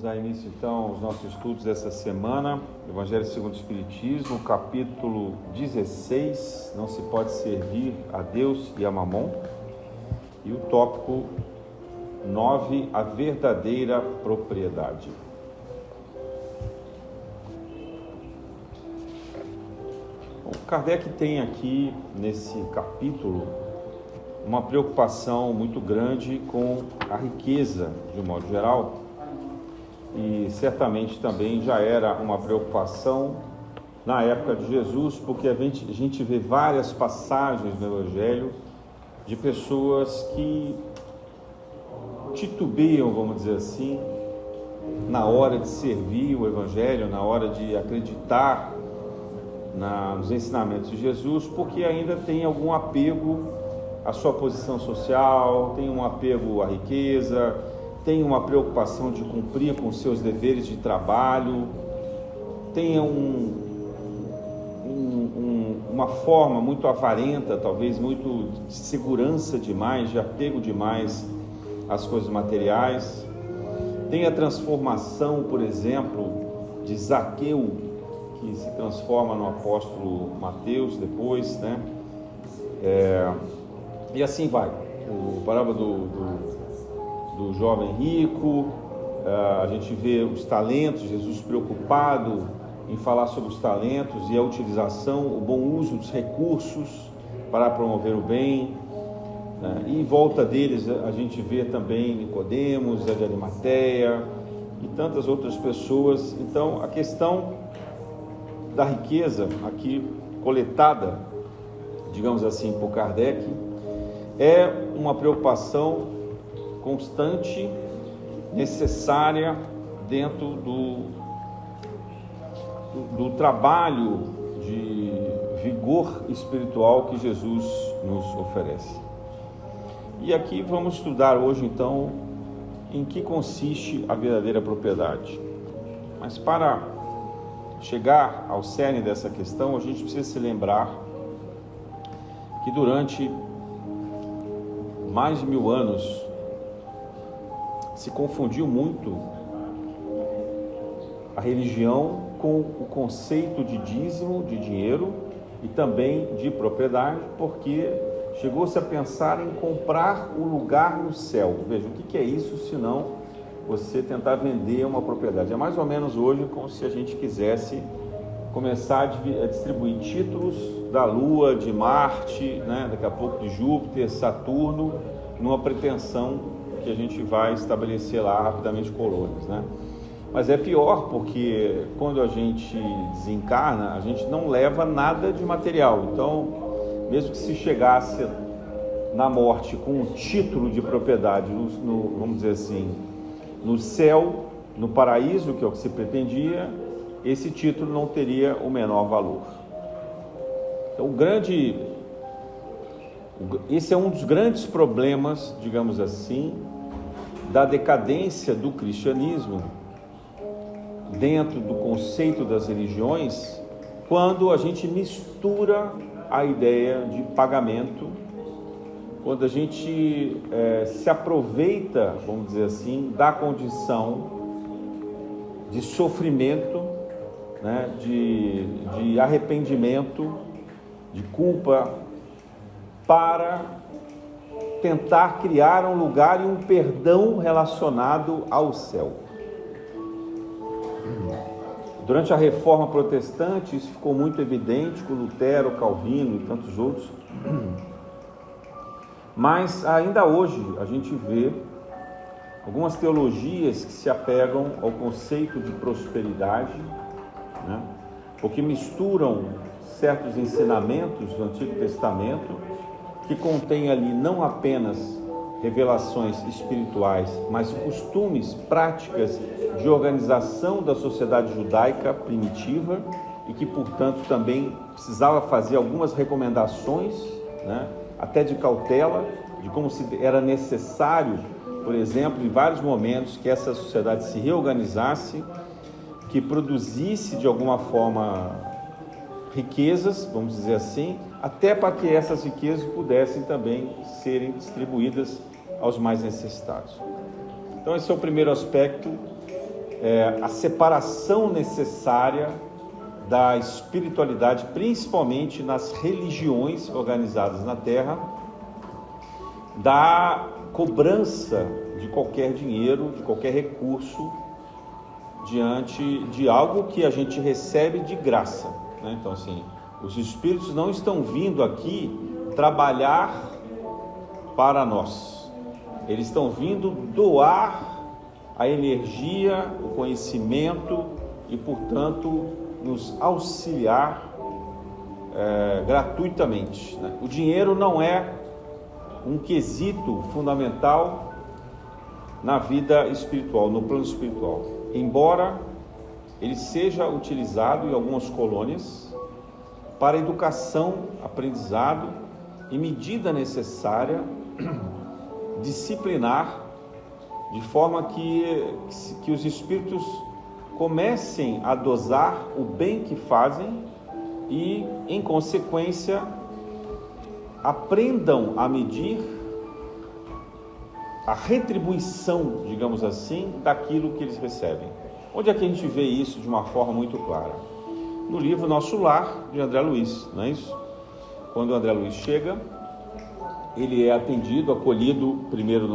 Vamos dar início então aos nossos estudos dessa semana, Evangelho segundo o Espiritismo, capítulo 16, não se pode servir a Deus e a Mamon, e o tópico 9, a verdadeira propriedade. Bom, Kardec tem aqui nesse capítulo uma preocupação muito grande com a riqueza, de um modo geral, e certamente também já era uma preocupação na época de Jesus, porque a gente vê várias passagens no Evangelho de pessoas que titubeiam, vamos dizer assim, na hora de servir o Evangelho, na hora de acreditar nos ensinamentos de Jesus, porque ainda tem algum apego à sua posição social, tem um apego à riqueza, tem uma preocupação de cumprir com seus deveres de trabalho, tem uma forma muito avarenta, talvez muito de segurança demais, de apego demais às coisas materiais. Tem a transformação, por exemplo, de Zaqueu, que se transforma no apóstolo Mateus depois, né? E assim vai. O parábola do jovem rico, a gente vê os talentos, Jesus preocupado em falar sobre os talentos e a utilização, o bom uso dos recursos para promover o bem, né? E em volta deles a gente vê também Nicodemos, Zé de Arimateia e tantas outras pessoas. Então a questão da riqueza aqui coletada, digamos assim, por Kardec, é uma preocupação constante, necessária dentro do trabalho de vigor espiritual que Jesus nos oferece. E aqui vamos estudar hoje então em que consiste a verdadeira propriedade. Mas para chegar ao cerne dessa questão, a gente precisa se lembrar que durante mais de 1000 anos se confundiu muito a religião com o conceito de dízimo, de dinheiro e também de propriedade, porque chegou-se a pensar em comprar o lugar no céu. Veja, o que é isso senão você tentar vender uma propriedade? É mais ou menos hoje como se a gente quisesse começar a distribuir títulos da Lua, de Marte, né? Daqui a pouco de Júpiter, Saturno, numa pretensão que a gente vai estabelecer lá rapidamente colônias, né? Mas é pior, porque quando a gente desencarna, a gente não leva nada de material. Então, mesmo que se chegasse na morte com um título de propriedade, vamos dizer assim, no céu, no paraíso, que é o que se pretendia, esse título não teria o menor valor. Então, esse é um dos grandes problemas, digamos assim, da decadência do cristianismo dentro do conceito das religiões, quando a gente mistura a ideia de pagamento, quando a gente se aproveita, vamos dizer assim, da condição de sofrimento, né, de arrependimento, de culpa, para tentar criar um lugar e um perdão relacionado ao céu. Durante a Reforma Protestante, isso ficou muito evidente com Lutero, Calvino e tantos outros. Mas ainda hoje a gente vê algumas teologias que se apegam ao conceito de prosperidade, né? Porque misturam certos ensinamentos do Antigo Testamento, que contém ali não apenas revelações espirituais, mas costumes, práticas de organização da sociedade judaica primitiva e que, portanto, também precisava fazer algumas recomendações, né, até de cautela, de como era necessário, por exemplo, em vários momentos, que essa sociedade se reorganizasse, que produzisse de alguma forma riquezas, vamos dizer assim, até para que essas riquezas pudessem também serem distribuídas aos mais necessitados. Então esse é o primeiro aspecto a separação necessária da espiritualidade, principalmente nas religiões organizadas na Terra, da cobrança de qualquer dinheiro, de qualquer recurso, diante de algo que a gente recebe de graça, né? Então, assim, os espíritos não estão vindo aqui trabalhar para nós, eles estão vindo doar a energia, o conhecimento e, portanto, nos auxiliar gratuitamente, né? O dinheiro não é um quesito fundamental na vida espiritual, no plano espiritual, embora ele seja utilizado em algumas colônias para educação, aprendizado e medida necessária disciplinar, de forma que os espíritos comecem a dosar o bem que fazem e, em consequência, aprendam a medir a retribuição, digamos assim, daquilo que eles recebem. Onde é que a gente vê isso de uma forma muito clara? No livro Nosso Lar, de André Luiz, não é isso? Quando o André Luiz chega, ele é atendido, acolhido primeiro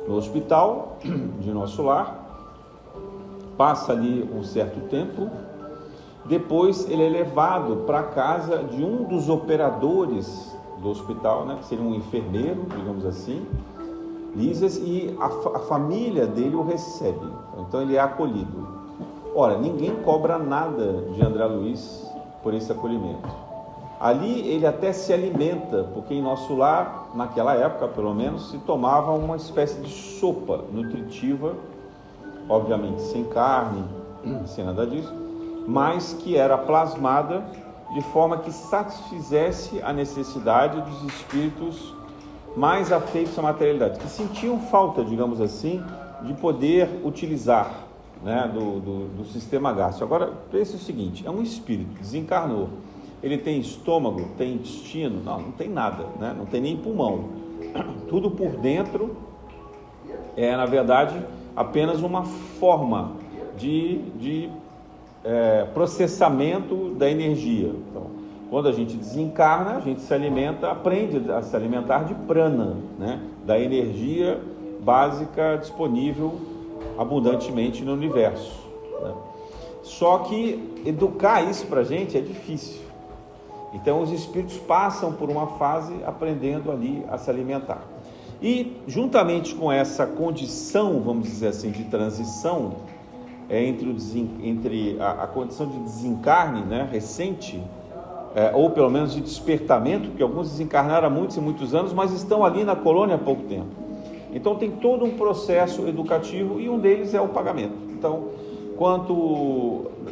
no hospital de Nosso Lar, passa ali um certo tempo, depois ele é levado para a casa de um dos operadores do hospital, né, que seria um enfermeiro, digamos assim, Lísias, e a família dele o recebe, então ele é acolhido. Ora, ninguém cobra nada de André Luiz por esse acolhimento. Ali ele até se alimenta, porque em Nosso Lar, naquela época pelo menos, se tomava uma espécie de sopa nutritiva, obviamente sem carne, sem nada disso, mas que era plasmada de forma que satisfizesse a necessidade dos espíritos mais afeitos à materialidade, que sentiam falta, digamos assim, de poder utilizar, né, do sistema gástrico. Agora, pense o seguinte, é um espírito, desencarnou, ele tem estômago, tem intestino? Não tem nada, né? Não tem nem pulmão. Tudo por dentro é, na verdade, apenas uma forma de processamento da energia. Então, quando a gente desencarna, a gente se alimenta, aprende a se alimentar de prana, né? Da energia básica disponível abundantemente no universo, né? Só que educar isso para a gente é difícil. Então os espíritos passam por uma fase aprendendo ali a se alimentar. E juntamente com essa condição, vamos dizer assim, de transição entre a condição de desencarne, né, recente, ou pelo menos de despertamento, porque alguns desencarnaram há muitos e muitos anos, mas estão ali na colônia há pouco tempo. Então tem todo um processo educativo e um deles é o pagamento. Então,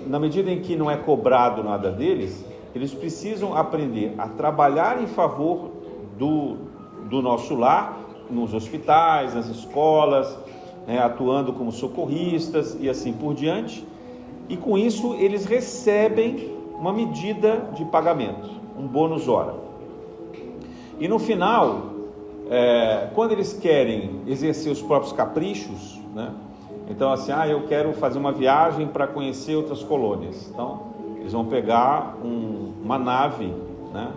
na medida em que não é cobrado nada deles, eles precisam aprender a trabalhar em favor do nosso lar, nos hospitais, nas escolas, né, atuando como socorristas e assim por diante. E com isso eles recebem uma medida de pagamento, um bônus hora. E no final, quando eles querem exercer os próprios caprichos, né, então assim, eu quero fazer uma viagem para conhecer outras colônias. Então, eles vão pegar uma nave, né?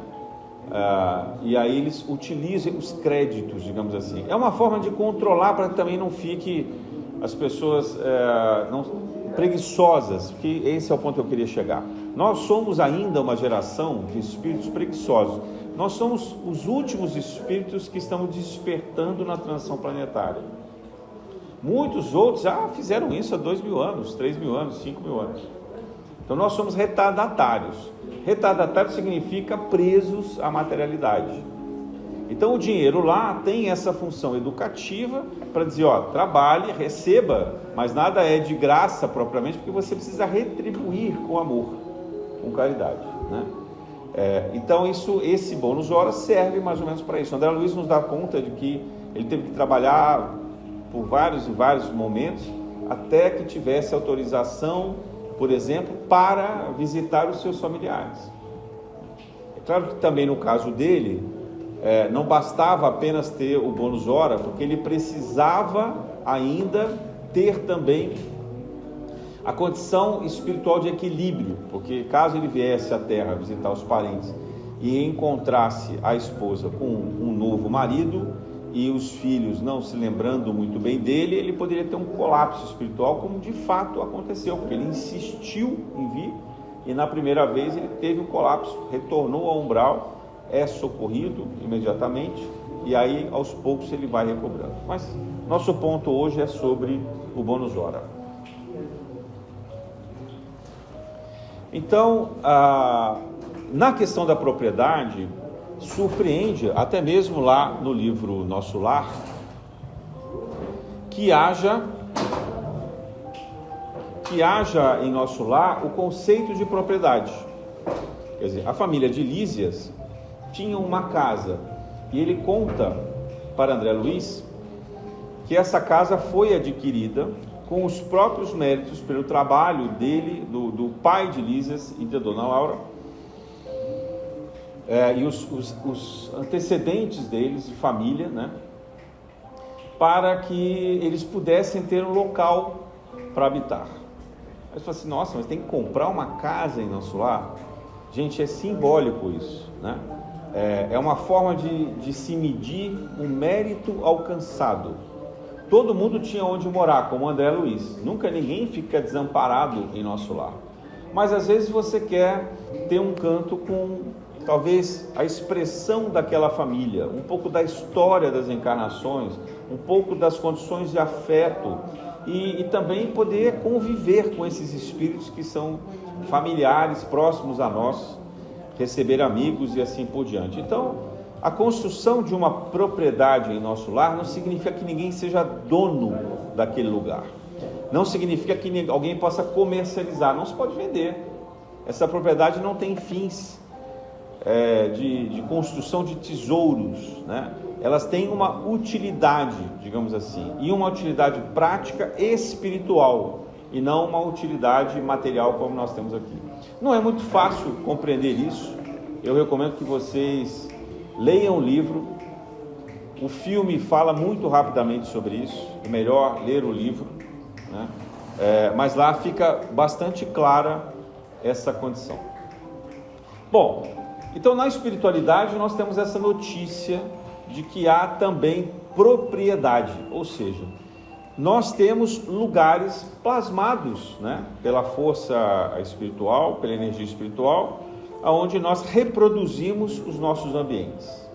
E aí eles utilizam os créditos, digamos assim. É uma forma de controlar para que também não fique as pessoas preguiçosas, porque esse é o ponto que eu queria chegar. Nós somos ainda uma geração de espíritos preguiçosos. Nós somos os últimos espíritos que estão despertando na transição planetária. Muitos outros já fizeram isso há 2.000 anos, 3.000 anos, 5.000 anos. Então nós somos retardatários. Retardatário significa presos à materialidade. Então o dinheiro lá tem essa função educativa para dizer, trabalhe, receba, mas nada é de graça propriamente, porque você precisa retribuir com amor, com caridade, né? Então esse bônus hora serve mais ou menos para isso. André Luiz nos dá conta de que ele teve que trabalhar por vários e vários momentos até que tivesse autorização, por exemplo, para visitar os seus familiares. É claro que também no caso dele, não bastava apenas ter o bônus hora, porque ele precisava ainda ter também a condição espiritual de equilíbrio, porque caso ele viesse à terra visitar os parentes e encontrasse a esposa com um novo marido e os filhos não se lembrando muito bem dele, ele poderia ter um colapso espiritual, como de fato aconteceu, porque ele insistiu em vir e na primeira vez ele teve um colapso, retornou ao umbral, é socorrido imediatamente e aí aos poucos ele vai recobrando. Mas nosso ponto hoje é sobre o bônus hora. Então, na questão da propriedade, surpreende, até mesmo lá no livro Nosso Lar, que haja em Nosso Lar o conceito de propriedade. Quer dizer, a família de Lísias tinha uma casa, e ele conta para André Luiz que essa casa foi adquirida com os próprios méritos pelo trabalho dele, do pai de Lísias e da dona Laura, e os antecedentes deles, de família, né, para que eles pudessem ter um local para habitar. Aí você fala assim, nossa, mas tem que comprar uma casa em Nosso Lar? Gente, é simbólico isso, né? É uma forma de se medir o mérito alcançado. Todo mundo tinha onde morar, como André Luiz. Nunca ninguém fica desamparado em Nosso Lar. Mas às vezes você quer ter um canto com, talvez, a expressão daquela família, um pouco da história das encarnações, um pouco das condições de afeto e também poder conviver com esses espíritos que são familiares, próximos a nós, receber amigos e assim por diante. Então, a construção de uma propriedade em Nosso Lar não significa que ninguém seja dono daquele lugar. Não significa que alguém possa comercializar, não se pode vender. Essa propriedade não tem fins de construção de tesouros, né? Elas têm uma utilidade, digamos assim, e uma utilidade prática e espiritual, e não uma utilidade material como nós temos aqui. Não é muito fácil compreender isso. Eu recomendo que vocês leiam o livro. O filme fala muito rapidamente sobre isso, é melhor ler o livro, né? Mas lá fica bastante clara essa condição. Bom, então na espiritualidade nós temos essa notícia de que há também propriedade, ou seja, nós temos lugares plasmados, né, pela força espiritual, pela energia espiritual, onde nós reproduzimos os nossos ambientes.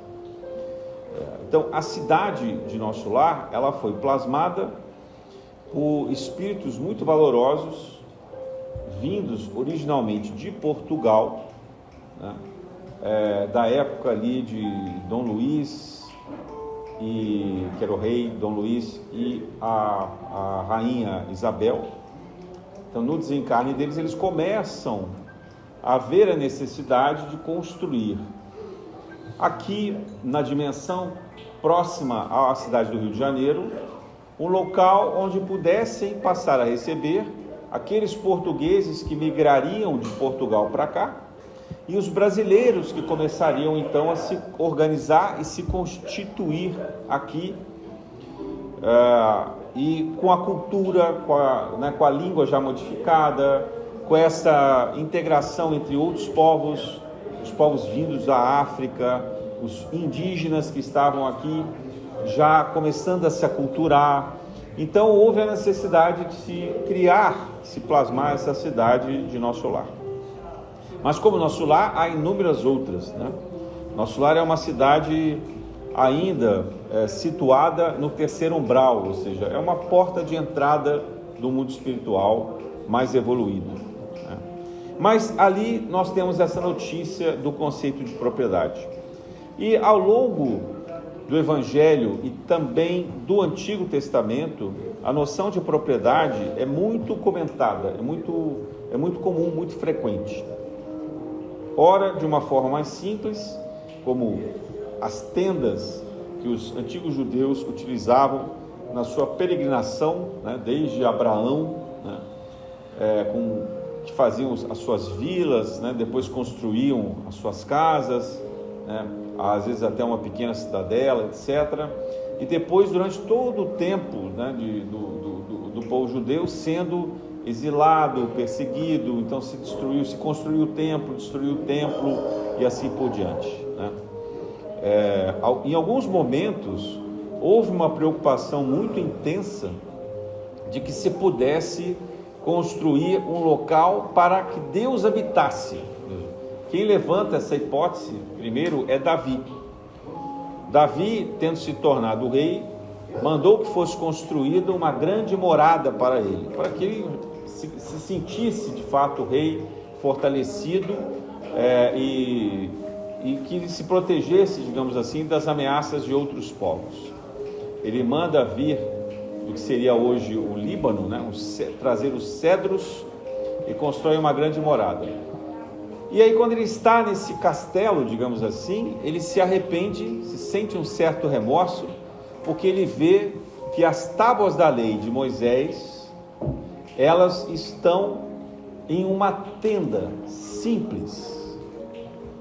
Então, a cidade de Nosso Lar, ela foi plasmada por espíritos muito valorosos, vindos originalmente de Portugal, né, da época ali de Dom Luís, que era o rei Dom Luís, e a rainha Isabel. Então, no desencarne deles, eles começam a ver a necessidade de construir aqui na dimensão próxima à cidade do Rio de Janeiro um local onde pudessem passar a receber aqueles portugueses que migrariam de Portugal para cá e os brasileiros que começariam então a se organizar e se constituir aqui, e com a cultura, com a língua já modificada, com essa integração entre outros povos, os povos vindos da África, os indígenas que estavam aqui já começando a se aculturar. Então houve a necessidade de se criar, se plasmar essa cidade de Nosso Lar. Mas como Nosso Lar, há inúmeras outras, né? Nosso Lar é uma cidade ainda situada no terceiro umbral, ou seja, é uma porta de entrada do mundo espiritual mais evoluído, né? Mas ali nós temos essa notícia do conceito de propriedade. E ao longo do Evangelho e também do Antigo Testamento, a noção de propriedade é muito comentada, é muito comum, muito frequente. Ora, de uma forma mais simples, como as tendas que os antigos judeus utilizavam na sua peregrinação, né, desde Abraão, né, que faziam as suas vilas, né, depois construíam as suas casas, né, às vezes até uma pequena cidadela, etc. E depois, durante todo o tempo, né, do povo judeu, sendo exilado, perseguido, então se construiu o templo, destruiu o templo e assim por diante, né? Em alguns momentos houve uma preocupação muito intensa de que se pudesse construir um local para que Deus habitasse. Quem levanta essa hipótese primeiro é Davi. Davi, tendo se tornado rei, mandou que fosse construída uma grande morada para ele, para que ele se sentisse de fato rei, fortalecido, e que se protegesse, digamos assim, das ameaças de outros povos. Ele manda vir do que seria hoje o Líbano, né? Trazer os cedros e constrói uma grande morada. E aí, quando ele está nesse castelo, digamos assim, ele se arrepende, se sente um certo remorso, porque ele vê que as tábuas da lei de Moisés, elas estão em uma tenda simples,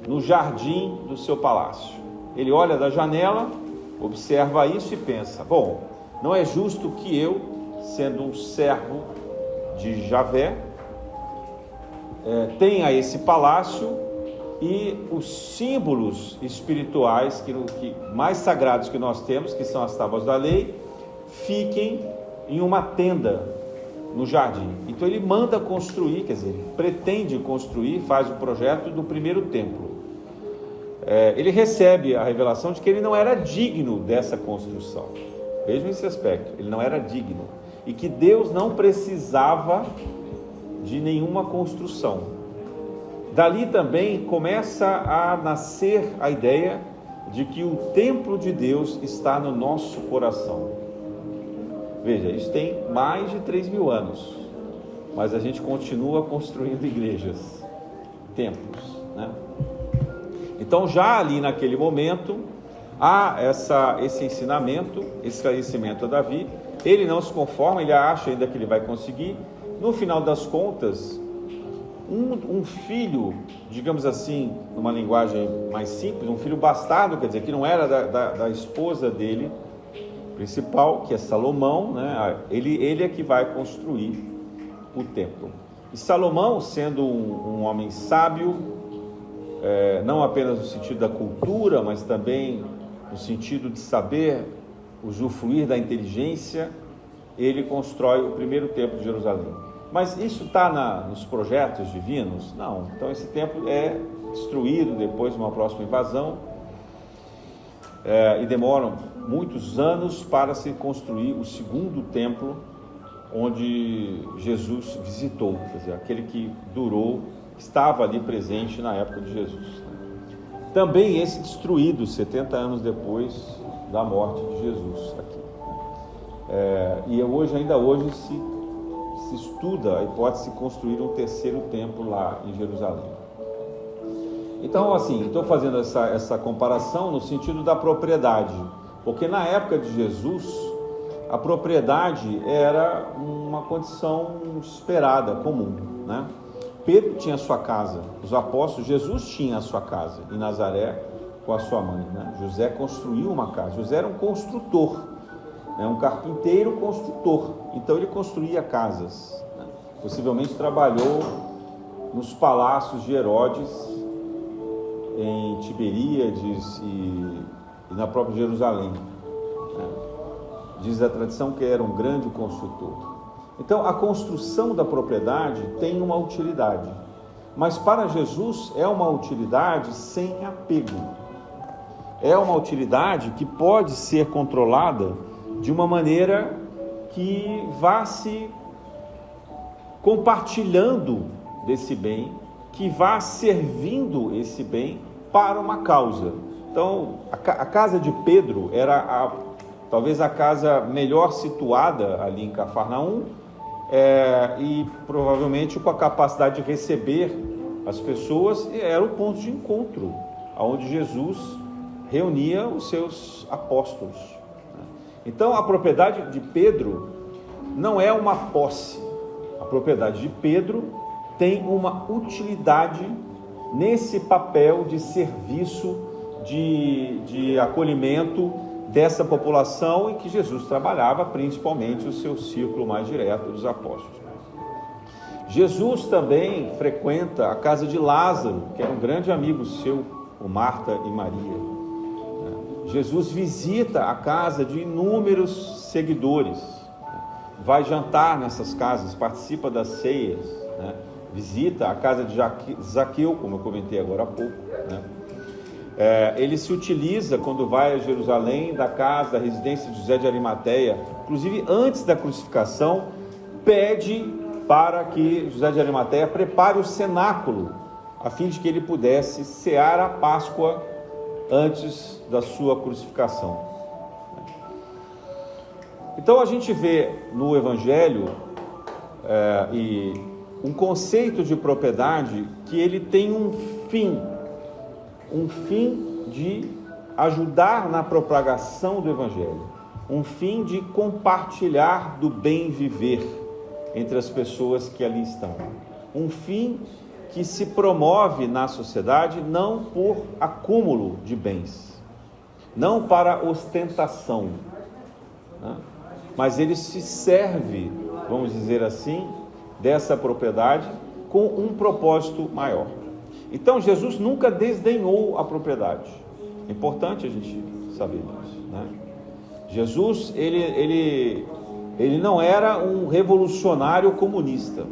no jardim do seu palácio. Ele olha da janela, observa isso e pensa: bom, não é justo que eu, sendo um servo de Javé, tenha esse palácio e os símbolos espirituais que mais sagrados que nós temos, que são as tábuas da lei, fiquem em uma tenda no jardim. Então ele manda construir, quer dizer, ele pretende construir, faz o projeto do primeiro templo. Ele recebe a revelação de que ele não era digno dessa construção. Vejam esse aspecto, ele não era digno, e que Deus não precisava de nenhuma construção. Dali também começa a nascer a ideia de que o templo de Deus está no nosso coração. Veja, isso tem mais de 3.000 anos, mas a gente continua construindo igrejas, templos, né? Então já ali naquele momento há esse ensinamento, esse esclarecimento a Davi. Ele não se conforma, ele acha ainda que ele vai conseguir. No final das contas, um filho, digamos assim, numa linguagem mais simples, um filho bastardo, quer dizer, que não era da esposa dele principal, que é Salomão, né? Ele é que vai construir o templo. E Salomão, sendo um homem sábio, não apenas no sentido da cultura, mas também no sentido de saber usufruir da inteligência, ele constrói o primeiro templo de Jerusalém. Mas isso está nos projetos divinos? Não. Então esse templo é destruído depois de uma próxima invasão, e demoram muitos anos para se construir o segundo templo, onde Jesus visitou, quer dizer, aquele que durou, estava ali presente na época de Jesus. Também esse destruído 70 anos depois da morte de Jesus aqui. E ainda hoje se estuda a hipótese de construir um terceiro templo lá em Jerusalém. Então, assim, estou fazendo essa comparação no sentido da propriedade, porque na época de Jesus, a propriedade era uma condição esperada, comum, né? Pedro tinha a sua casa, os apóstolos, Jesus tinha a sua casa em Nazaré com a sua mãe, né? José construiu uma casa, José era um construtor, né? Um carpinteiro construtor, então ele construía casas, né? Possivelmente trabalhou nos palácios de Herodes, em Tiberíades e na própria Jerusalém, né? Diz a tradição que era um grande construtor. Então, a construção da propriedade tem uma utilidade, mas para Jesus é uma utilidade sem apego. É uma utilidade que pode ser controlada de uma maneira que vá se compartilhando desse bem, que vá servindo esse bem para uma causa. Então, a casa de Pedro era talvez a casa melhor situada ali em Cafarnaum, e provavelmente com a capacidade de receber as pessoas, era o ponto de encontro, onde Jesus reunia os seus apóstolos. Então a propriedade de Pedro não é uma posse, a propriedade de Pedro tem uma utilidade nesse papel de serviço, de acolhimento dessa população em que Jesus trabalhava, principalmente o seu círculo mais direto dos apóstolos. Jesus também frequenta a casa de Lázaro, que era um grande amigo seu, o Marta e Maria. Jesus visita a casa de inúmeros seguidores, vai jantar nessas casas, participa das ceias, visita a casa de Zaqueu, como eu comentei agora há pouco. Ele se utiliza, quando vai a Jerusalém, da casa, da residência de José de Arimateia, inclusive antes da crucificação, pede para que José de Arimateia prepare o cenáculo, a fim de que ele pudesse cear a Páscoa antes da sua crucificação. Então a gente vê no Evangelho e um conceito de propriedade que ele tem um fim de ajudar na propagação do Evangelho, um fim de compartilhar do bem viver entre as pessoas que ali estão, um fim que se promove na sociedade não por acúmulo de bens, não para ostentação, mas ele se serve, vamos dizer assim, dessa propriedade com um propósito maior. Então Jesus nunca desdenhou a propriedade. É importante a gente saber disso, Jesus, ele não era um revolucionário comunista.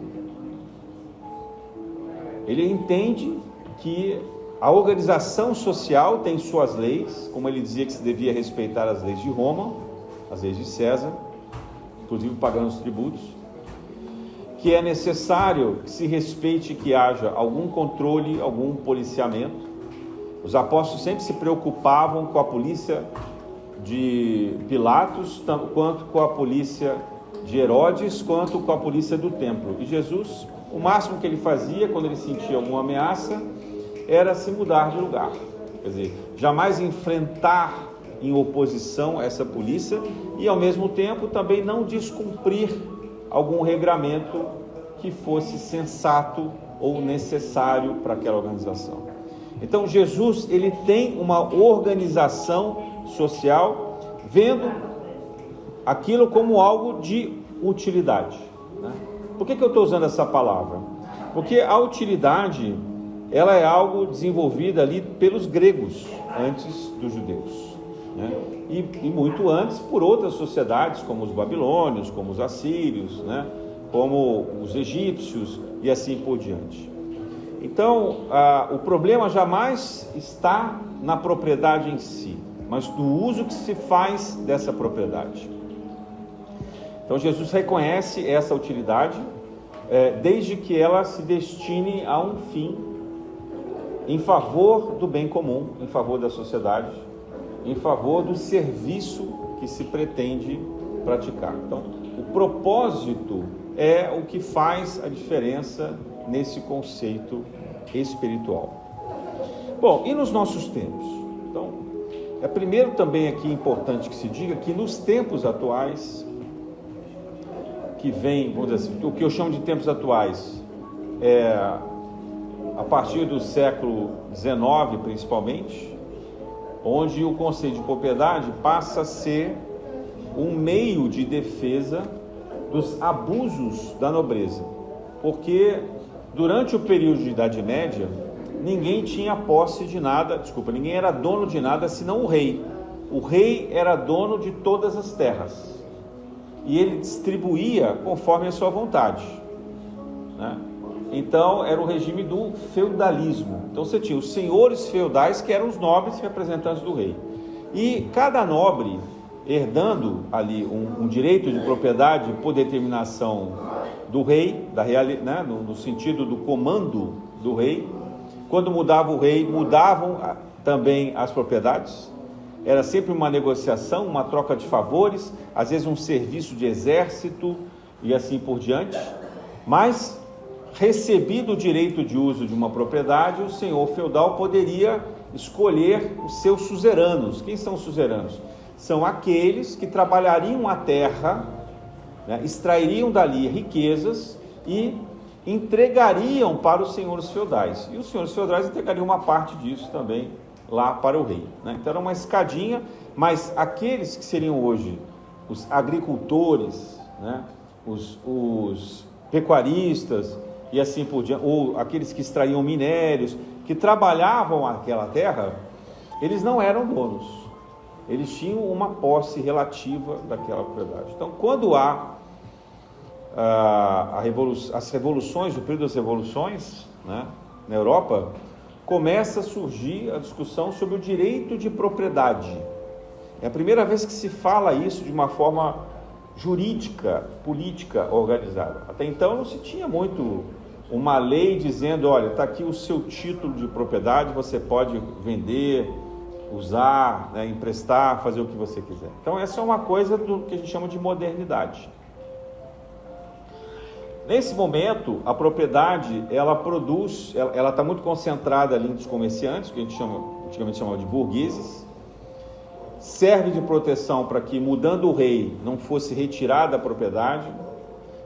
Ele entende que a organização social tem suas leis, como ele dizia que se devia respeitar as leis de Roma, as leis de César, inclusive pagando os tributos, que é necessário que se respeite, que haja algum controle, algum policiamento. Os apóstolos sempre se preocupavam com a polícia de Pilatos, tanto quanto com a polícia de Herodes, quanto com a polícia do templo. E Jesus, o máximo que ele fazia quando ele sentia alguma ameaça era se mudar de lugar, quer dizer, jamais enfrentar em oposição a essa polícia e ao mesmo tempo também não descumprir algum regramento que fosse sensato ou necessário para aquela organização. Então Jesus, ele tem uma organização social vendo aquilo como algo de utilidade, Por que eu estou usando essa palavra? Porque a utilidade, ela é algo desenvolvido ali pelos gregos, antes dos judeus, e muito antes por outras sociedades, como os babilônios, como os assírios, como os egípcios e assim por diante. Então, o problema jamais está na propriedade em si, mas no uso que se faz dessa propriedade. Então Jesus reconhece essa utilidade, desde que ela se destine a um fim em favor do bem comum, em favor da sociedade, em favor do serviço que se pretende praticar. Então, o propósito é o que faz a diferença nesse conceito espiritual. Bom, e nos nossos tempos? Então, primeiro também aqui importante que se diga que nos tempos atuais, que vem, vamos dizer assim, o que eu chamo de tempos atuais, a partir do século XIX principalmente, onde o conceito de propriedade passa a ser um meio de defesa dos abusos da nobreza, porque durante o período de Idade Média, ninguém tinha posse de nada, ninguém era dono de nada senão o rei. O rei era dono de todas as terras e ele distribuía conforme a sua vontade, Então era o regime do feudalismo. Então você tinha os senhores feudais, que eram os nobres representantes do rei, e cada nobre herdando ali um direito de propriedade por determinação do rei, no sentido do comando do rei. Quando mudava o rei, mudavam também as propriedades. Era sempre uma negociação, uma troca de favores, às vezes um serviço de exército e assim por diante. Mas, recebido o direito de uso de uma propriedade, o senhor feudal poderia escolher os seus suzeranos. Quem são os suzeranos? São aqueles que trabalhariam a terra, extrairiam dali riquezas e entregariam para os senhores feudais. E os senhores feudais entregariam uma parte disso também lá para o rei. Então era uma escadinha, mas aqueles que seriam hoje os agricultores, os pecuaristas e assim por diante, ou aqueles que extraíam minérios, que trabalhavam aquela terra, eles não eram donos, eles tinham uma posse relativa daquela propriedade. Então, quando há as revoluções, o período das revoluções, né, na Europa, começa a surgir a discussão sobre o direito de propriedade. É a primeira vez que se fala isso de uma forma jurídica, política organizada. Até então não se tinha muito uma lei dizendo, olha, está aqui o seu título de propriedade, você pode vender, usar, né, emprestar, fazer o que você quiser. Então essa é uma coisa do que a gente chama de modernidade. Nesse momento, a propriedade, ela está muito concentrada ali nos comerciantes, que a gente antigamente chamava de burgueses, serve de proteção para que, mudando o rei, não fosse retirada a propriedade,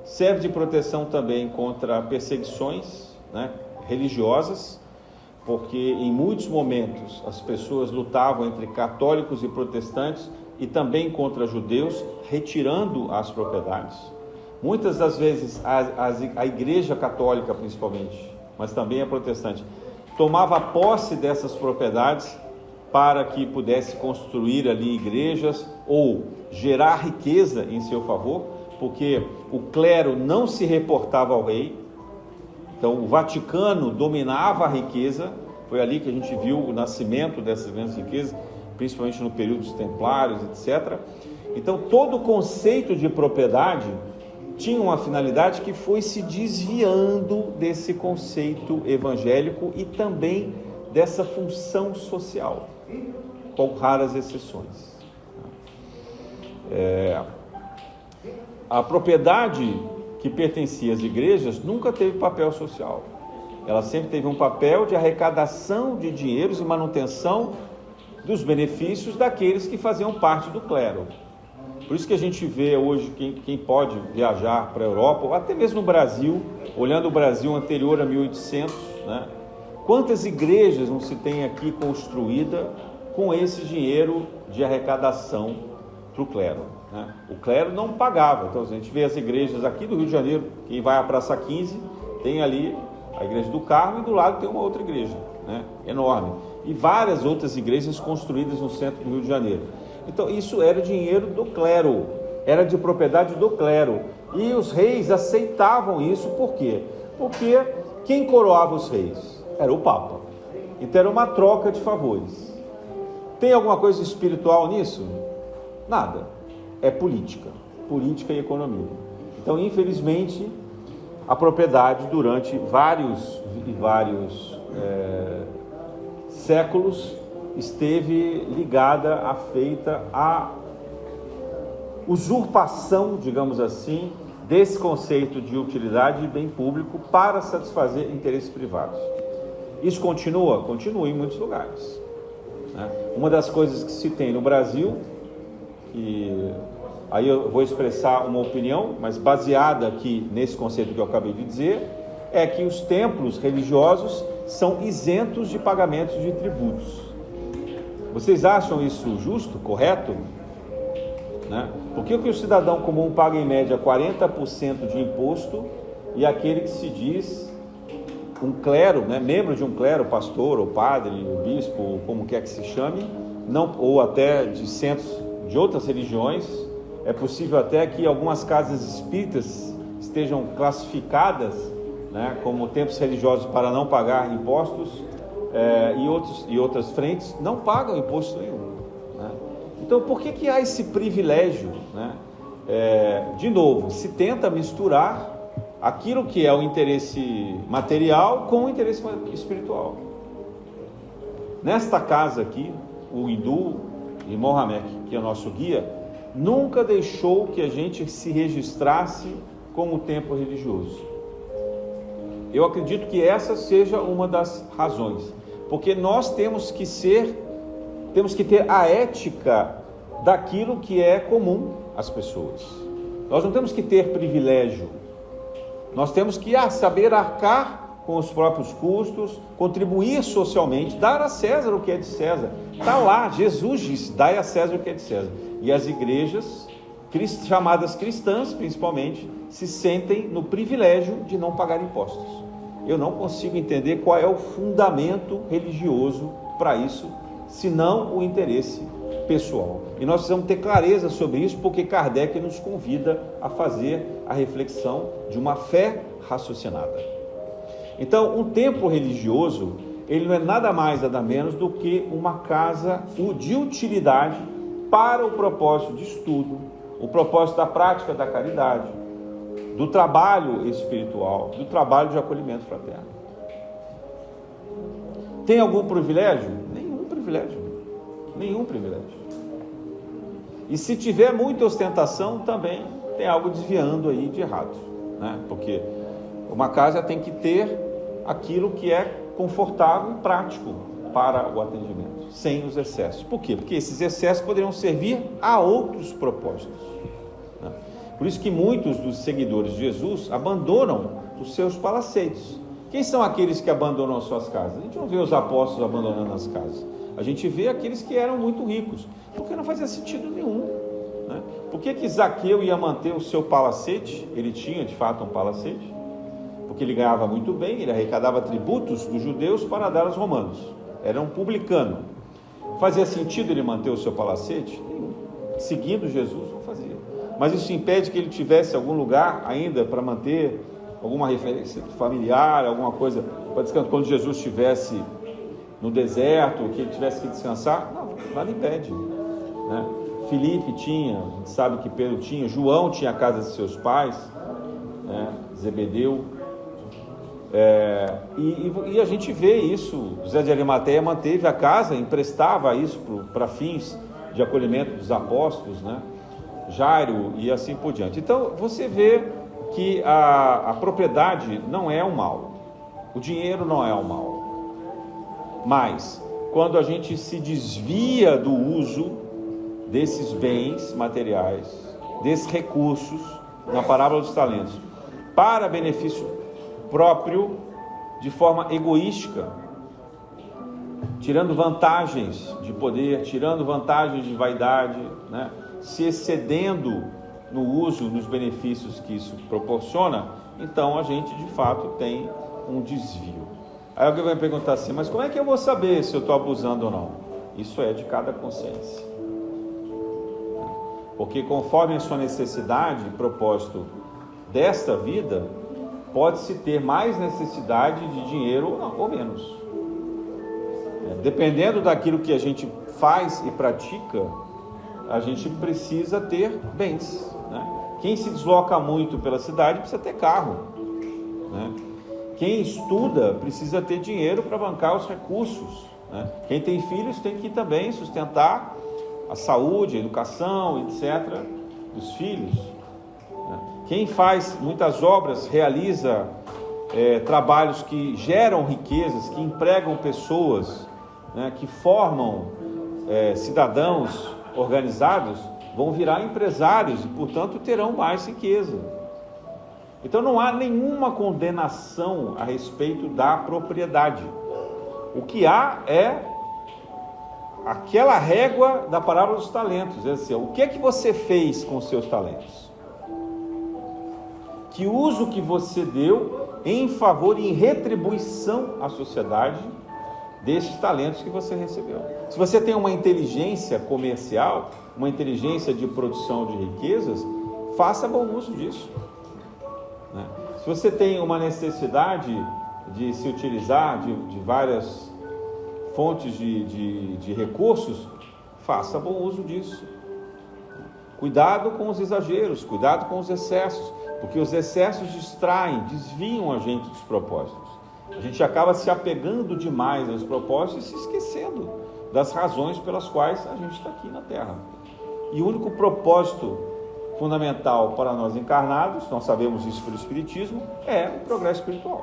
serve de proteção também contra perseguições, né, religiosas, porque em muitos momentos as pessoas lutavam entre católicos e protestantes e também contra judeus, retirando as propriedades. Muitas das vezes a igreja católica principalmente, mas também a protestante, tomava posse dessas propriedades para que pudesse construir ali igrejas ou gerar riqueza em seu favor, porque o clero não se reportava ao rei. Então o Vaticano dominava a riqueza. Foi ali que a gente viu o nascimento dessas grandes riquezas, principalmente no período dos templários, etc. Então todo o conceito de propriedade tinha uma finalidade que foi se desviando desse conceito evangélico e também dessa função social, com raras exceções. A propriedade que pertencia às igrejas nunca teve papel social. Ela sempre teve um papel de arrecadação de dinheiros e manutenção dos benefícios daqueles que faziam parte do clero. Por isso que a gente vê hoje, quem pode viajar para a Europa, ou até mesmo no Brasil, olhando o Brasil anterior a 1800, né? Quantas igrejas não se tem aqui construída com esse dinheiro de arrecadação para o clero, né? O clero não pagava. Então a gente vê as igrejas aqui do Rio de Janeiro, quem vai à Praça 15, tem ali a igreja do Carmo e do lado tem uma outra igreja, né, enorme. E várias outras igrejas construídas no centro do Rio de Janeiro. Então isso era dinheiro do clero, era de propriedade do clero. E os reis aceitavam isso, por quê? Porque quem coroava os reis? Era o Papa. Então era uma troca de favores. Tem alguma coisa espiritual nisso? Nada. É política e economia. Então, infelizmente, a propriedade durante vários séculos esteve ligada, afeita à usurpação, digamos assim, desse conceito de utilidade e bem público para satisfazer interesses privados. Isso continua? Continua em muitos lugares, né? Uma das coisas que se tem no Brasil, e aí eu vou expressar uma opinião, mas baseada aqui nesse conceito que eu acabei de dizer, é que os templos religiosos são isentos de pagamentos de tributos. Vocês acham isso justo, correto? Né? Por que o cidadão comum paga em média 40% de imposto e aquele que se diz um clero, né, membro de um clero, pastor ou padre, ou bispo, ou como quer que se chame, não, ou até de centros de outras religiões, é possível até que algumas casas espíritas estejam classificadas, né, como templos religiosos para não pagar impostos, e outras frentes não pagam imposto nenhum, né? Então por que há esse privilégio, né? De novo, se tenta misturar aquilo que é o interesse material com o interesse espiritual. Nesta casa aqui, o hindu e Mohamed, que é o nosso guia, nunca deixou que a gente se registrasse como templo religioso. Eu acredito que essa seja uma das razões, porque nós temos que ter a ética daquilo que é comum às pessoas. Nós não temos que ter privilégio. Nós temos que saber arcar com os próprios custos, contribuir socialmente, dar a César o que é de César. Está lá, Jesus disse, dai a César o que é de César. E as igrejas chamadas cristãs, principalmente, se sentem no privilégio de não pagar impostos. Eu não consigo entender qual é o fundamento religioso para isso, senão o interesse pessoal. E nós precisamos ter clareza sobre isso, porque Kardec nos convida a fazer a reflexão de uma fé raciocinada. Então, um templo religioso, ele não é nada mais, nada menos do que uma casa de utilidade para o propósito de estudo, o propósito da prática da caridade, do trabalho espiritual, do trabalho de acolhimento fraterno. Tem algum privilégio? Nenhum privilégio. Nenhum privilégio. E se tiver muita ostentação, também tem algo desviando aí de errado, né? Porque uma casa tem que ter aquilo que é confortável e prático para o atendimento, sem os excessos. Por quê? Porque esses excessos poderiam servir a outros propósitos. Por isso que muitos dos seguidores de Jesus abandonam os seus palacetes. Quem são aqueles que abandonam as suas casas? A gente não vê os apóstolos abandonando as casas. A gente vê aqueles que eram muito ricos, porque não fazia sentido nenhum, né? Por que Zaqueu ia manter o seu palacete? Ele tinha de fato um palacete, porque ele ganhava muito bem, ele arrecadava tributos dos judeus para dar aos romanos. Era um publicano. Fazia sentido ele manter o seu palacete? Nenhum. Seguindo Jesus, não fazia. Mas isso impede que ele tivesse algum lugar ainda para manter alguma referência familiar, alguma coisa para descansar. Quando Jesus estivesse no deserto, que ele tivesse que descansar, não, nada impede, né? Filipe tinha, a gente sabe que Pedro tinha, João tinha a casa de seus pais, né? Zebedeu, e a gente vê isso. José de Arimateia manteve a casa, emprestava isso para fins de acolhimento dos apóstolos, né? Jairo e assim por diante. Então você vê que a propriedade não é o mal, o dinheiro não é o mal, mas quando a gente se desvia do uso desses bens materiais, desses recursos, na parábola dos talentos, para benefício próprio, de forma egoística, tirando vantagens de poder, tirando vantagens de vaidade, né? Se excedendo no uso, nos benefícios que isso proporciona, então a gente de fato tem um desvio. Aí alguém vai me perguntar assim, mas como é que eu vou saber se eu estou abusando ou não? Isso é de cada consciência. Porque conforme a sua necessidade e propósito desta vida, pode-se ter mais necessidade de dinheiro ou menos. Dependendo daquilo que a gente faz e pratica, a gente precisa ter bens, né? Quem se desloca muito pela cidade precisa ter carro, né? Quem estuda precisa ter dinheiro para bancar os recursos, né? Quem tem filhos tem que também sustentar a saúde, a educação, etc., dos filhos, né? Quem faz muitas obras, realiza trabalhos que geram riquezas, que empregam pessoas, né? Que formam cidadãos organizados, vão virar empresários e, portanto, terão mais riqueza. Então não há nenhuma condenação a respeito da propriedade. O que há é aquela régua da parábola dos talentos. É assim, o que é que você fez com os seus talentos? Que uso que você deu em favor e em retribuição à sociedade desses talentos que você recebeu? Se você tem uma inteligência comercial, uma inteligência de produção de riquezas, faça bom uso disso, né? Se você tem uma necessidade de se utilizar de várias fontes de recursos, faça bom uso disso. Cuidado com os exageros, cuidado com os excessos, porque os excessos distraem, desviam a gente dos propósitos. A gente acaba se apegando demais aos propósitos e se esquecendo das razões pelas quais a gente está aqui na Terra. E o único propósito fundamental para nós encarnados, nós sabemos isso pelo Espiritismo, é o progresso espiritual.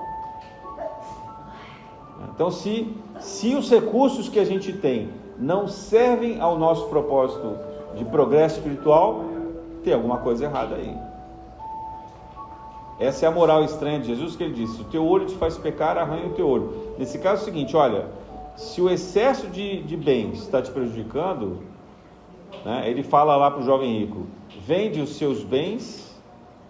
Então, se os recursos que a gente tem não servem ao nosso propósito de progresso espiritual, tem alguma coisa errada aí. Essa é a moral estranha de Jesus, que ele disse: o teu olho te faz pecar, arranha o teu olho. Nesse caso é o seguinte, olha, se o excesso de bens está te prejudicando, né, ele fala lá para o jovem rico: vende os seus bens,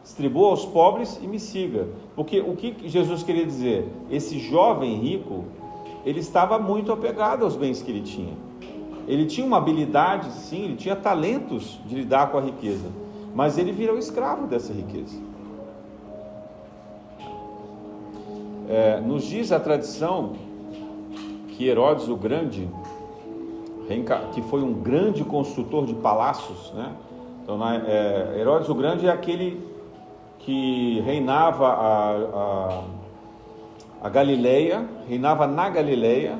distribua aos pobres e me siga. Porque o que Jesus queria dizer? Esse jovem rico, ele estava muito apegado aos bens que ele tinha. Ele tinha uma habilidade, sim, ele tinha talentos de lidar com a riqueza, mas ele virou escravo dessa riqueza. Nos diz a tradição que Herodes o Grande, que foi um grande construtor de palácios, né? Então, Herodes o Grande é aquele que reinava a Galileia, reinava na Galileia,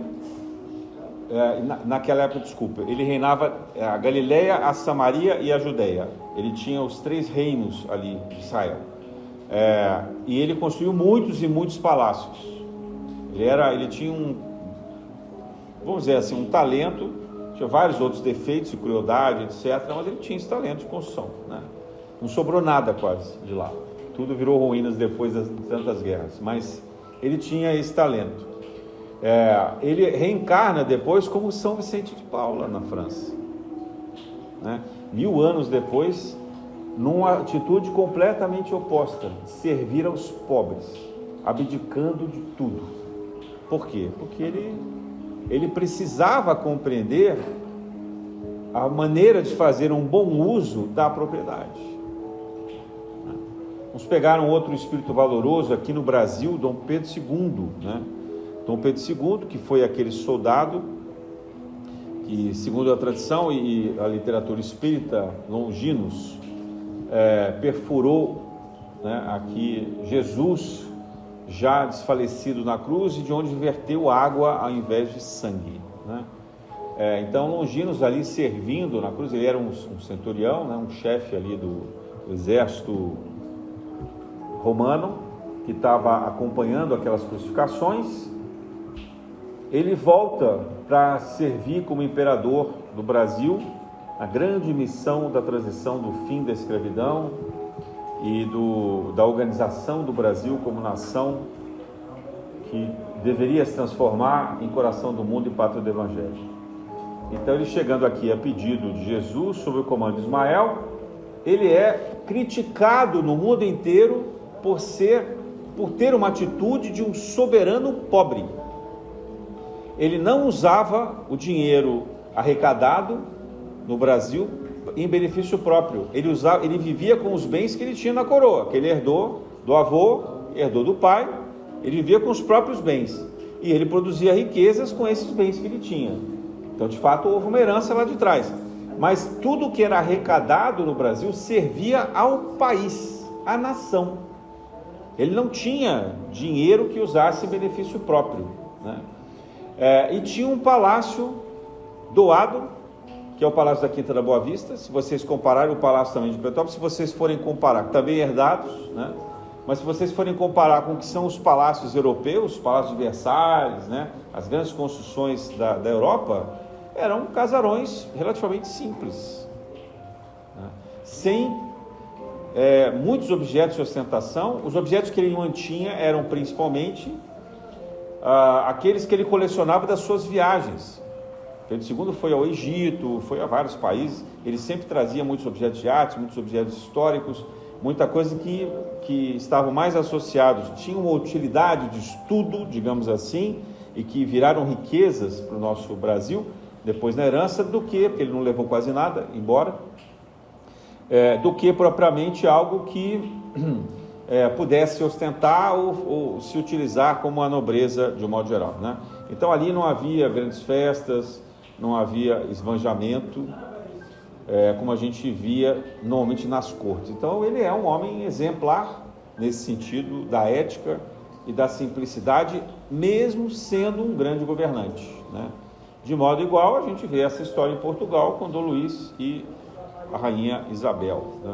naquela época, desculpa, ele reinava a Galileia, a Samaria e a Judeia. Ele tinha os 3 reinos ali de Israel. E ele construiu muitos e muitos palácios. Ele tinha vamos dizer assim, um talento, tinha vários outros defeitos de crueldade, etc., mas ele tinha esse talento de construção, né? Não sobrou nada quase de lá. Tudo virou ruínas depois de tantas guerras, mas ele tinha esse talento. Ele reencarna depois como São Vicente de Paula na França, né? 1000 anos depois, numa atitude completamente oposta, servir aos pobres, abdicando de tudo. Por quê? Porque ele precisava compreender a maneira de fazer um bom uso da propriedade. Vamos pegar um outro espírito valoroso aqui no Brasil, Dom Pedro II, né? Dom Pedro II, que foi aquele soldado que, segundo a tradição e a literatura espírita, Longinos, perfurou, né, aqui Jesus já desfalecido na cruz, e de onde verteu água ao invés de sangue, né? Então Longinos ali servindo na cruz, ele era um centurião, né, um chefe ali do exército romano, que estava acompanhando aquelas crucificações. Ele volta para servir como imperador do Brasil, a grande missão da transição do fim da escravidão e da organização do Brasil como nação que deveria se transformar em coração do mundo e pátria do Evangelho. Então, ele chegando aqui a pedido de Jesus, sob o comando de Ismael, ele é criticado no mundo inteiro por ter uma atitude de um soberano pobre. Ele não usava o dinheiro arrecadado no Brasil em benefício próprio. Ele vivia com os bens que ele tinha na coroa, que ele herdou do avô, herdou do pai. Ele vivia com os próprios bens e ele produzia riquezas com esses bens que ele tinha. Então, de fato, houve uma herança lá de trás. Mas tudo que era arrecadado no Brasil servia ao país, à nação. Ele não tinha dinheiro que usasse em benefício próprio, né? E tinha um palácio doado, que é o Palácio da Quinta da Boa Vista. Se vocês compararem o Palácio também de Petrópolis, se vocês forem comparar, também herdados, né? Mas se vocês forem comparar com o que são os palácios europeus, os palácios de Versalhes, né? As grandes construções da Europa, eram casarões relativamente simples, né? Sem muitos objetos de ostentação. Os objetos que ele mantinha eram principalmente aqueles que ele colecionava das suas viagens. Pedro II foi ao Egito, foi a vários países. Ele sempre trazia muitos objetos de arte, muitos objetos históricos, muita coisa que estavam mais associados, tinham uma utilidade de estudo, digamos assim, e que viraram riquezas para o nosso Brasil, depois na herança, porque ele não levou quase nada, embora, do que propriamente algo que pudesse ostentar ou se utilizar como a nobreza de um modo geral, né? Então ali não havia grandes festas, não havia esbanjamento, como a gente via normalmente nas cortes. Então ele é um homem exemplar nesse sentido da ética e da simplicidade, mesmo sendo um grande governante, né? De modo igual, a gente vê essa história em Portugal com Dom Luís e a Rainha Isabel, né?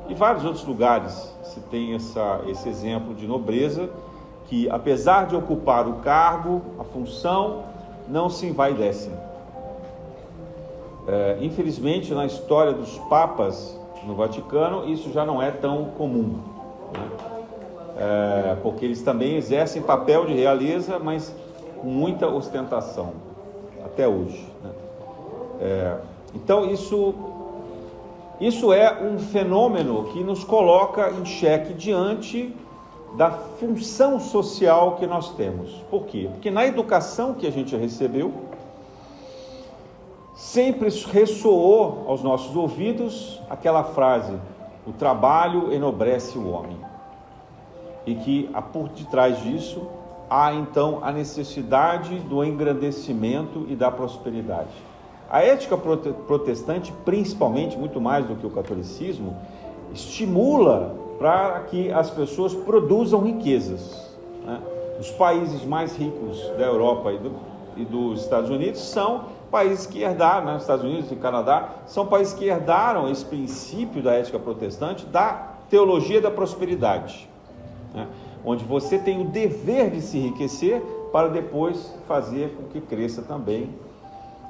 E vários outros lugares se tem esse exemplo de nobreza que, apesar de ocupar o cargo, a função, não se envaidecem. Infelizmente, na história dos papas no Vaticano, isso já não é tão comum, né? Porque eles também exercem papel de realeza, mas com muita ostentação, até hoje, né? Então, isso Isso é um fenômeno que nos coloca em xeque diante da função social que nós temos. Por quê? Porque na educação que a gente recebeu, sempre ressoou aos nossos ouvidos aquela frase: o trabalho enobrece o homem. E que por detrás disso há então a necessidade do engrandecimento e da prosperidade. A ética protestante, principalmente, muito mais do que o catolicismo, estimula para que as pessoas produzam riquezas, né? Os países mais ricos da Europa e dos Estados Unidos são países que herdaram, né? Os Estados Unidos e Canadá são países que herdaram esse princípio da ética protestante, da teologia da prosperidade, né? Onde você tem o dever de se enriquecer para depois fazer com que cresça também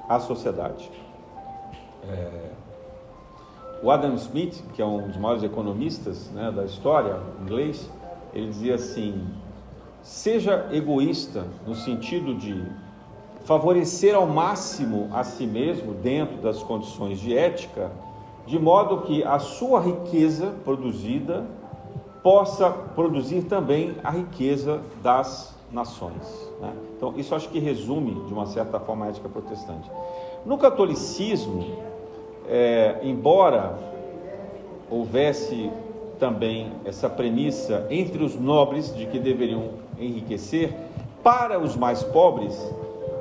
a sociedade. O Adam Smith, que é um dos maiores economistas, né, da história inglês, ele dizia assim: seja egoísta no sentido de favorecer ao máximo a si mesmo dentro das condições de ética, de modo que a sua riqueza produzida possa produzir também a riqueza das nações, né? Então, isso acho que resume, de uma certa forma, a ética protestante. No catolicismo, embora houvesse também essa premissa entre os nobres de que deveriam enriquecer, para os mais pobres,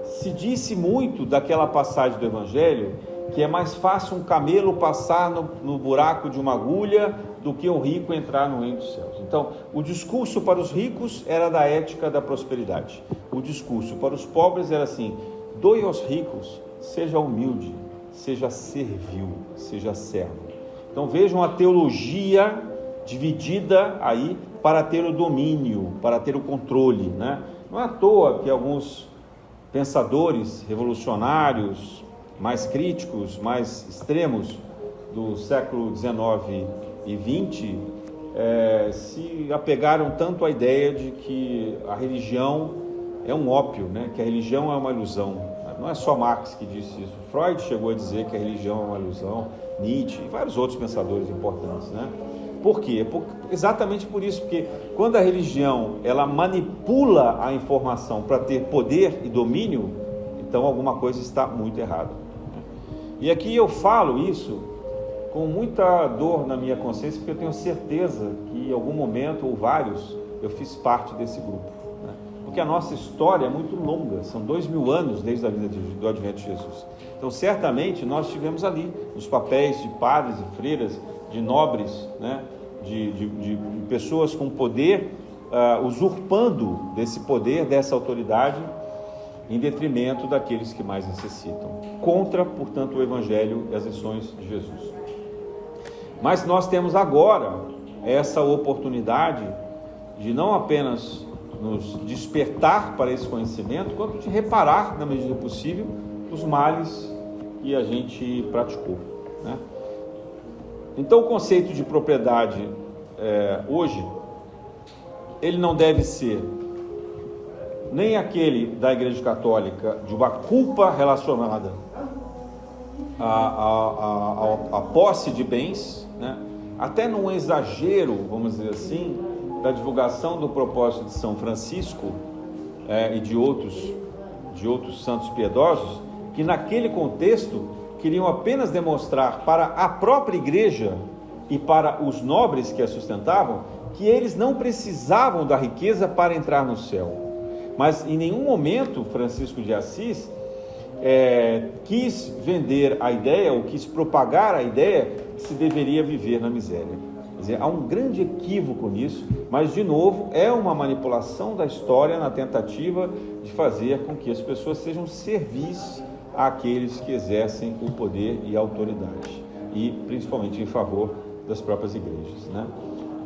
se disse muito daquela passagem do Evangelho, que é mais fácil um camelo passar no buraco de uma agulha do que um rico entrar no reino dos céus. Então, o discurso para os ricos era da ética da prosperidade. O discurso para os pobres era assim: doe aos ricos, seja humilde, seja servil, seja servo. Então vejam a teologia dividida aí para ter o domínio, para ter o controle, né? Não é à toa que alguns pensadores revolucionários, mais críticos, mais extremos do século XIX e XX se apegaram tanto à ideia de que a religião é um ópio, né? Que a religião é uma ilusão. Não é só Marx que disse isso. Freud chegou a dizer que a religião é uma ilusão, Nietzsche e vários outros pensadores importantes, né? Por quê? Exatamente por isso, porque quando a religião ela manipula a informação para ter poder e domínio, então alguma coisa está muito errada. E aqui eu falo isso com muita dor na minha consciência, porque eu tenho certeza que em algum momento, ou vários, eu fiz parte desse grupo, né? Porque a nossa história é muito longa, são 2000 anos desde a vida do advento de Jesus. Então certamente nós estivemos ali, nos papéis de padres e freiras, de nobres, né? de pessoas com poder, usurpando desse poder, dessa autoridade, em detrimento daqueles que mais necessitam. Contra, portanto, o Evangelho e as lições de Jesus. Mas nós temos agora essa oportunidade de não apenas nos despertar para esse conhecimento, quanto de reparar, na medida do possível, os males que a gente praticou, né? Então, o conceito de propriedade hoje, ele não deve ser nem aquele da Igreja Católica de uma culpa relacionada à posse de bens, né? Até num exagero, vamos dizer assim, da divulgação do propósito de São Francisco e de outros santos piedosos, que naquele contexto queriam apenas demonstrar para a própria igreja e para os nobres que a sustentavam que eles não precisavam da riqueza para entrar no céu. Mas em nenhum momento Francisco de Assis quis vender a ideia ou quis propagar a ideia que se deveria viver na miséria. Quer dizer, há um grande equívoco nisso, mas de novo é uma manipulação da história na tentativa de fazer com que as pessoas sejam servis àqueles que exercem o poder e a autoridade, e principalmente em favor das próprias igrejas, né?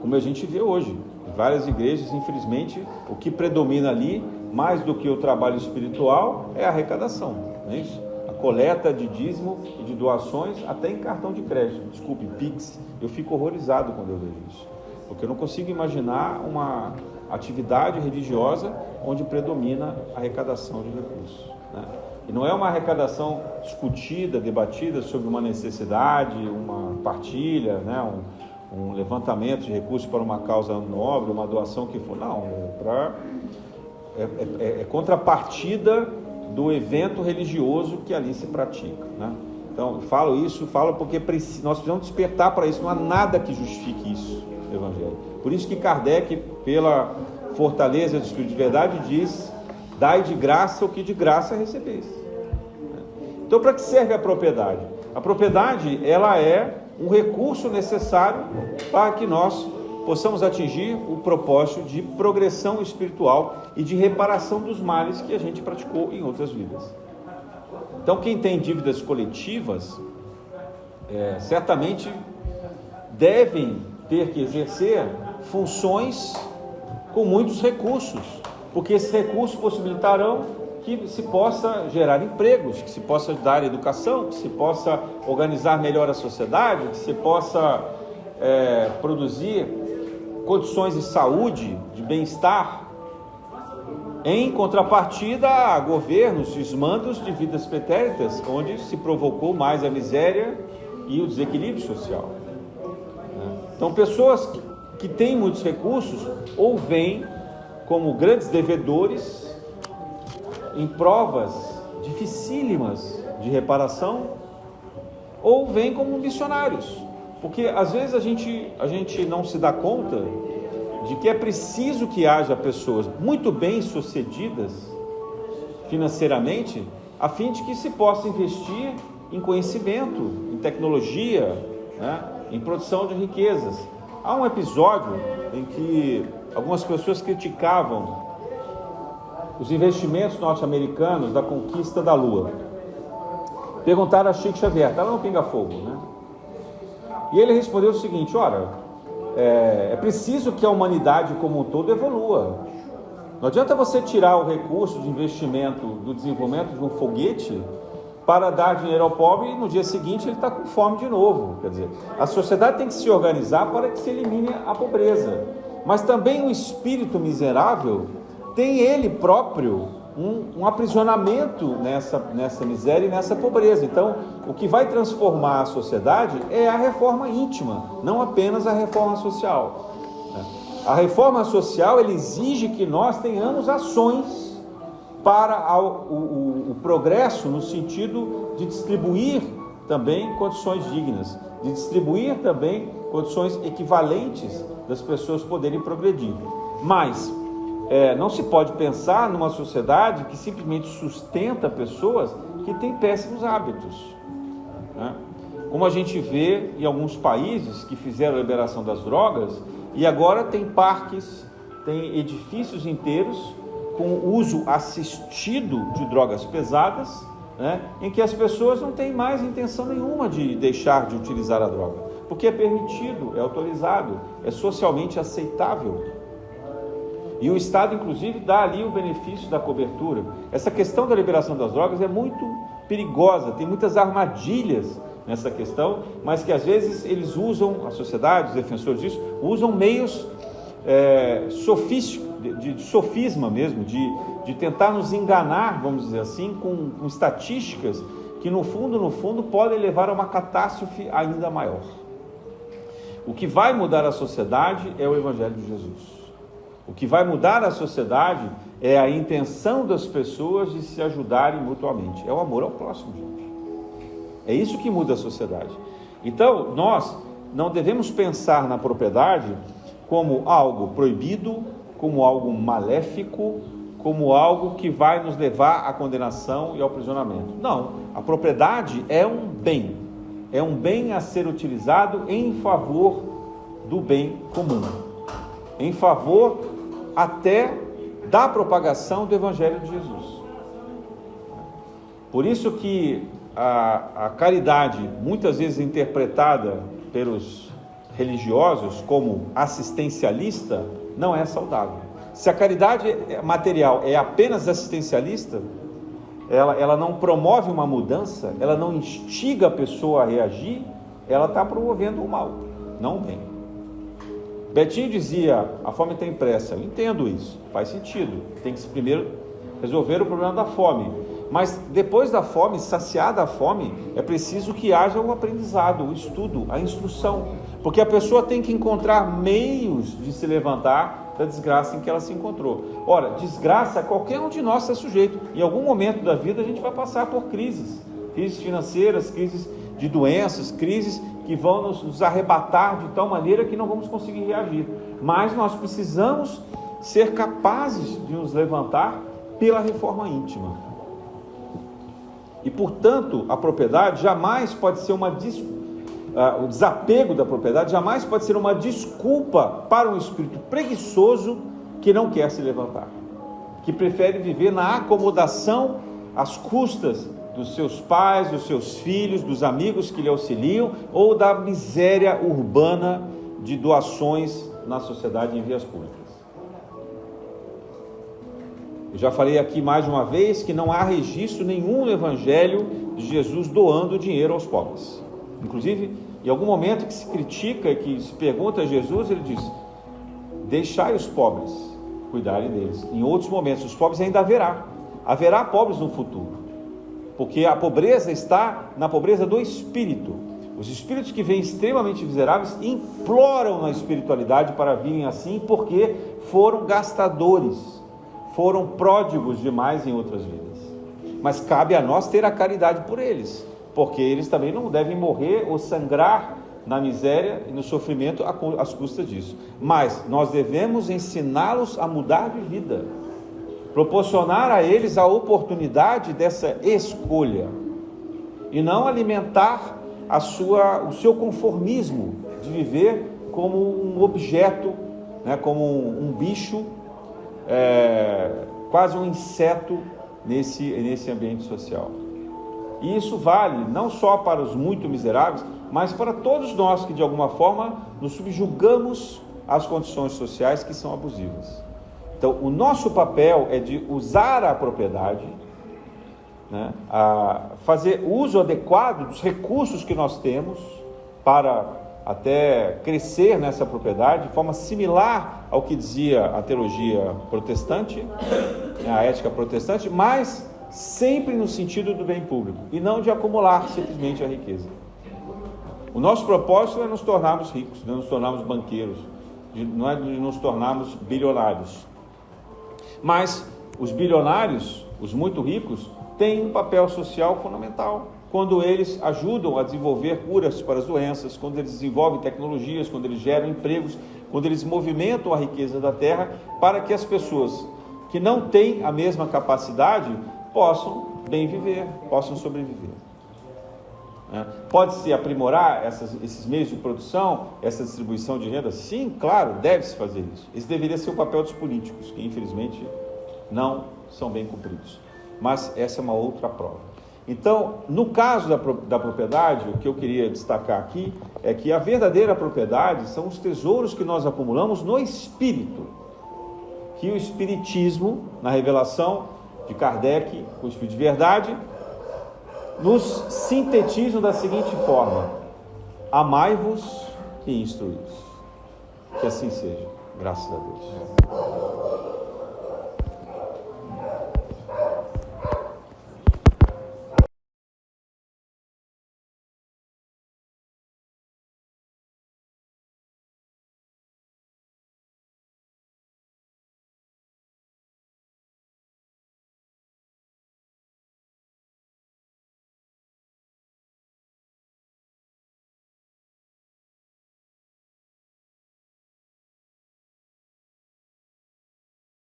Como a gente vê hoje, em várias igrejas, infelizmente, o que predomina ali, mais do que o trabalho espiritual, é a arrecadação, não é isso? A coleta de dízimo e de doações, até em cartão de crédito, desculpe, Pix. Eu fico horrorizado quando eu vejo isso, porque eu não consigo imaginar uma atividade religiosa onde predomina a arrecadação de recursos, né? E não é uma arrecadação discutida, debatida sobre uma necessidade, uma partilha, né? Um levantamento de recursos para uma causa nobre, uma doação que for. Não, é contrapartida do evento religioso que ali se pratica, né? Então, falo porque nós precisamos despertar para isso. Não há nada que justifique isso no Evangelho. Por isso que Kardec, pela fortaleza do Espírito de Verdade, diz: dai de graça o que de graça recebeis. Então, para que serve a propriedade? A propriedade, ela é um recurso necessário para que nós possamos atingir o propósito de progressão espiritual e de reparação dos males que a gente praticou em outras vidas. Então, quem tem dívidas coletivas, certamente devem ter que exercer funções com muitos recursos, porque esses recursos possibilitarão que se possa gerar empregos, que se possa dar educação, que se possa organizar melhor a sociedade, que se possa produzir condições de saúde, de bem-estar, em contrapartida a governos, desmandos de vidas pretéritas, onde se provocou mais a miséria e o desequilíbrio social. Então, pessoas que têm muitos recursos ou vêm como grandes devedores em provas dificílimas de reparação, ou vêm como missionários, porque às vezes a gente não se dá conta de que é preciso que haja pessoas muito bem sucedidas financeiramente, a fim de que se possa investir em conhecimento, em tecnologia, né, em produção de riquezas. Há um episódio em que algumas pessoas criticavam os investimentos norte-americanos da conquista da Lua. Perguntaram a Chico Xavier, está lá no Pinga Fogo, né? E ele respondeu o seguinte: ora, é preciso que a humanidade como um todo evolua. Não adianta você tirar o recurso de investimento do desenvolvimento de um foguete para dar dinheiro ao pobre e no dia seguinte ele está com fome de novo. Quer dizer, a sociedade tem que se organizar para que se elimine a pobreza. Mas também o espírito miserável tem ele próprio um aprisionamento nessa miséria e nessa pobreza. Então, o que vai transformar a sociedade é a reforma íntima, não apenas a reforma social. A reforma social, ela exige que nós tenhamos ações para o progresso, no sentido de distribuir também condições dignas, de distribuir também condições equivalentes das pessoas poderem progredir. Mas não se pode pensar numa sociedade que simplesmente sustenta pessoas que têm péssimos hábitos, né? Como a gente vê em alguns países que fizeram a liberação das drogas e agora tem parques, tem edifícios inteiros com uso assistido de drogas pesadas, né? Em que as pessoas não têm mais intenção nenhuma de deixar de utilizar a droga, porque é permitido, é autorizado, é socialmente aceitável. E o Estado, inclusive, dá ali o benefício da cobertura. Essa questão da liberação das drogas é muito perigosa, tem muitas armadilhas nessa questão, mas que às vezes eles usam, a sociedade, os defensores disso, usam meios de sofisma mesmo, de tentar nos enganar, vamos dizer assim, com estatísticas que no fundo podem levar a uma catástrofe ainda maior. O que vai mudar a sociedade é o Evangelho de Jesus. O que vai mudar a sociedade é a intenção das pessoas de se ajudarem mutuamente. É o amor ao próximo, gente. É isso que muda a sociedade. Então, nós não devemos pensar na propriedade como algo proibido, como algo maléfico, como algo que vai nos levar à condenação e ao aprisionamento. Não, a propriedade é um bem a ser utilizado em favor do bem comum, em favor até da propagação do Evangelho de Jesus. Por isso que a caridade, muitas vezes interpretada pelos religiosos como assistencialista, não é saudável. Se a caridade material é apenas assistencialista, ela não promove uma mudança, ela não instiga a pessoa a reagir, ela está promovendo o mal, não o bem. Betinho dizia, a fome tem pressa. Eu entendo isso, faz sentido. Tem que primeiro resolver o problema da fome. Mas depois da fome, saciada a fome, é preciso que haja o aprendizado, o estudo, a instrução. Porque a pessoa tem que encontrar meios de se levantar da desgraça em que ela se encontrou. Ora, desgraça, qualquer um de nós está sujeito. Em algum momento da vida a gente vai passar por crises. Crises financeiras, crises de doenças, crises que vão nos arrebatar de tal maneira que não vamos conseguir reagir. Mas nós precisamos ser capazes de nos levantar pela reforma íntima. E, portanto, a propriedade jamais pode ser o desapego da propriedade jamais pode ser uma desculpa para um espírito preguiçoso que não quer se levantar, que prefere viver na acomodação às custas dos seus pais, dos seus filhos, dos amigos que lhe auxiliam, ou da miséria urbana de doações na sociedade em vias públicas. Eu já falei aqui mais de uma vez que não há registro nenhum no Evangelho de Jesus doando dinheiro aos pobres. Inclusive, em algum momento que se critica, que se pergunta a Jesus, ele diz: deixai os pobres cuidarem deles. Em outros momentos, os pobres ainda haverá pobres no futuro, porque a pobreza está na pobreza do espírito. Os espíritos que vêm extremamente miseráveis imploram na espiritualidade para virem assim, porque foram gastadores, foram pródigos demais em outras vidas. Mas cabe a nós ter a caridade por eles, porque eles também não devem morrer ou sangrar na miséria e no sofrimento às custas disso. Mas nós devemos ensiná-los a mudar de vida, proporcionar a eles a oportunidade dessa escolha, e não alimentar o seu conformismo de viver como um objeto, né, como um bicho, quase um inseto nesse ambiente social. E isso vale não só para os muito miseráveis, mas para todos nós que de alguma forma nos subjugamos às condições sociais que são abusivas. Então, o nosso papel é de usar a propriedade, né, a fazer uso adequado dos recursos que nós temos para até crescer nessa propriedade, de forma similar ao que dizia a teologia protestante, a ética protestante, mas sempre no sentido do bem público, e não de acumular simplesmente a riqueza. O nosso propósito é nos tornarmos ricos, não nos tornarmos banqueiros, não é de nos tornarmos bilionários. Mas os bilionários, os muito ricos, têm um papel social fundamental, quando eles ajudam a desenvolver curas para as doenças, quando eles desenvolvem tecnologias, quando eles geram empregos, quando eles movimentam a riqueza da terra, para que as pessoas que não têm a mesma capacidade possam bem viver, possam sobreviver. Pode-se aprimorar esses meios de produção, essa distribuição de renda? Sim, claro, deve-se fazer isso. Esse deveria ser o papel dos políticos, que infelizmente não são bem cumpridos. Mas essa é uma outra prova. Então, no caso da propriedade, o que eu queria destacar aqui é que a verdadeira propriedade são os tesouros que nós acumulamos no espírito, que o espiritismo, na revelação de Kardec, o Espírito de Verdade, nos sintetizam da seguinte forma: amai-vos e instruí-vos. Que assim seja, graças a Deus.